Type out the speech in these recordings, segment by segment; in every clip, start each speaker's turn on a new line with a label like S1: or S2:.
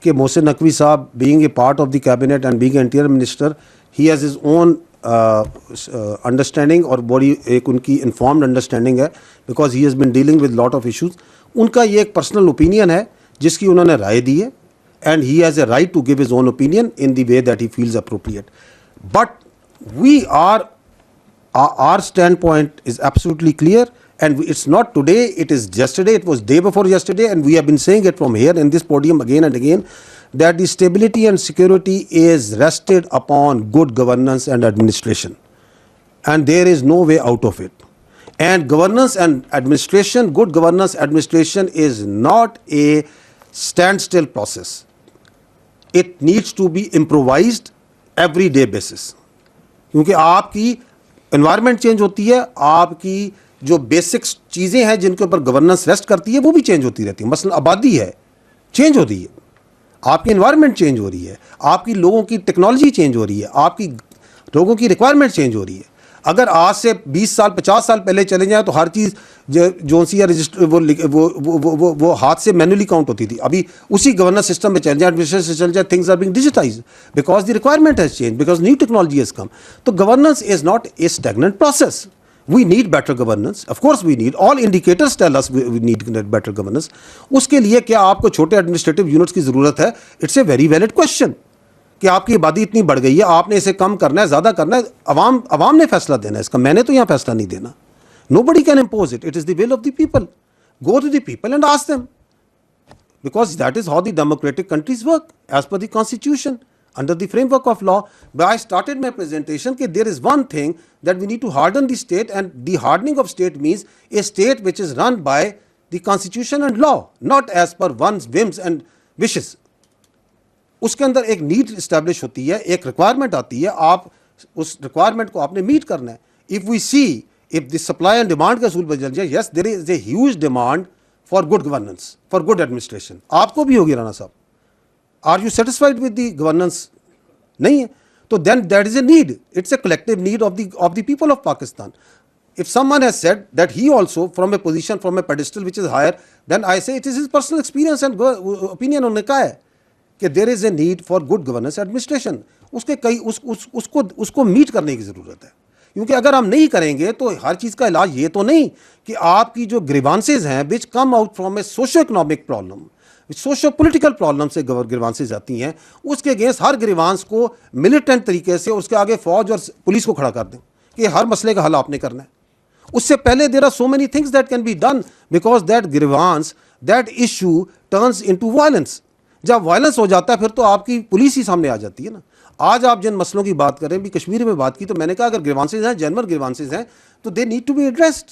S1: कि मोहसिन नकवी साहब being a part of the cabinet and being interior minister he has his own understanding और बड़ी एक उनकी इन्फॉर्म्ड अंडरस्टैंडिंग है because he has been dealing with lot of issues. उनका ये एक पर्सनल ओपिनियन है जिसकी उन्होंने राय दी है and he has a right to give his own opinion in the way that he feels appropriate. But we are, our standpoint is absolutely clear, and it's not today, it is yesterday, it was day before yesterday, and we have been saying it from here in this podium again and again, that the stability and security is rested upon good governance and administration, and there is no way out of it. And governance and administration, good governance administration is not a standstill process. It needs to be improvised every day basis, क्योंकि आपकी environment change होती है, आपकी जो basic चीज़ें हैं जिनके ऊपर गवर्नेंस रेस्ट करती है वो भी चेंज होती रहती है। मसलन आबादी है, चेंज हो रही है, आपकी एनवायरनमेंट चेंज हो रही है, आपकी लोगों की टेक्नोलॉजी चेंज हो रही है, आपकी लोगों की रिक्वायरमेंट चेंज हो रही है। अगर आज से 20 साल 50 साल पहले चले जाएं तो हर चीज़ जो सी या रजिस्टर वो हाथ से मैनुअली काउंट होती थी। अभी उसी गवर्नेंस सिस्टम में चल जाए, एडमिनिस्ट्रेशन से चल जाए, things are being digitized because the requirement has change, because new technology has come. तो governance is not a stagnant process. We need better governance. Of course we need. All indicators tell us we need better governance. उसके लिए क्या आपको छोटे administrative units की ज़रूरत है? It's a very valid question. कि आपकी आबादी इतनी बढ़ गई है, आपने इसे कम करना है, ज़्यादा करना है, अवाम ने फैसला देना है इसका, मैंने तो यहाँ फैसला नहीं देना। Nobody can impose it. It is the will of the people. Go to the people and ask them. Because that is how the democratic countries work, as per the constitution, under the framework of law. But I started my presentation that there is one thing that we need to harden the state, and the hardening of state means a state which is run by the constitution and law, not as per one's whims and wishes. उसके अंदर एक need establish होती है, एक requirement आती है, आप उस रिक्वायरमेंट को आपने मीट करना है। If we see if the supply and demand का असूल बदल जाए, yes there is a huge demand for good governance, for good administration. आपको भी होगी राणा साहब, are you satisfied with the governance? नहीं है तो then that is a need, it's a collective need of the people of Pakistan. If someone has said that he also from a position, from a pedestal which is higher, then I say it is his personal experience and opinion। उन्होंने कहा है कि there is a need for good governance administration. उसके कई उसको meet करने की ज़रूरत है, क्योंकि अगर हम नहीं करेंगे तो हर चीज़ का इलाज ये तो नहीं कि आपकी जो ग्रीवांसेज हैं which come out from a socio economic problem, socio political problem से ग्रीवांसेज आती हैं, उसके अगेंस्ट हर ग्रीवांस को मिलिटेंट तरीके से उसके आगे फौज और पुलिस को खड़ा कर दें कि हर मसले का हल आपने करना है। उससे पहले there are so many things that can be done because that grievance, that issue turns into violence. जब वायलेंस हो जाता है फिर तो आपकी पुलिस ही सामने आ जाती है ना। आज आप जिन मसलों की बात करें, भी कश्मीर में बात की, तो मैंने कहा अगर ग्रीवांसेज हैं, जेन्युइन ग्रीवांसेज हैं, तो they need to be addressed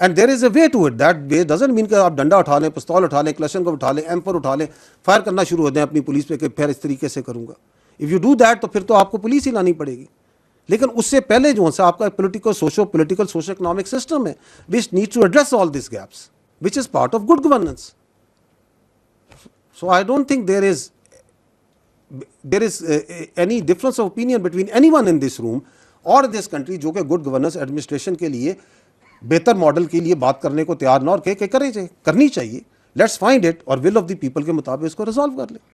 S1: and there is a way to it. That way doesn't mean कि आप डंडा उठा लें, पिस्तौल उठा लें, क्लशन को उठा लें, M4 उठा लें, फायर करना शुरू हो जाए अपनी पुलिस पे कि फिर इस तरीके से करूँगा। इफ़ यू डू दैट तो फिर तो आपको पुलिस ही लानी पड़ेगी। लेकिन उससे पहले जो सा आपका पोलिटिकल सोशो इकोनॉमिक सिस्टम है which needs to address all this gaps which is part of good governance. So I don't think there is any difference of opinion between anyone in this room or this country जो कि good governance administration के लिए बेहतर model के लिए बात करने को तैयार ना और करनी चाहिए। लेट्स फाइंड इट और विल ऑफ द पीपल के मुताबिक इसको रिजॉल्व कर ले।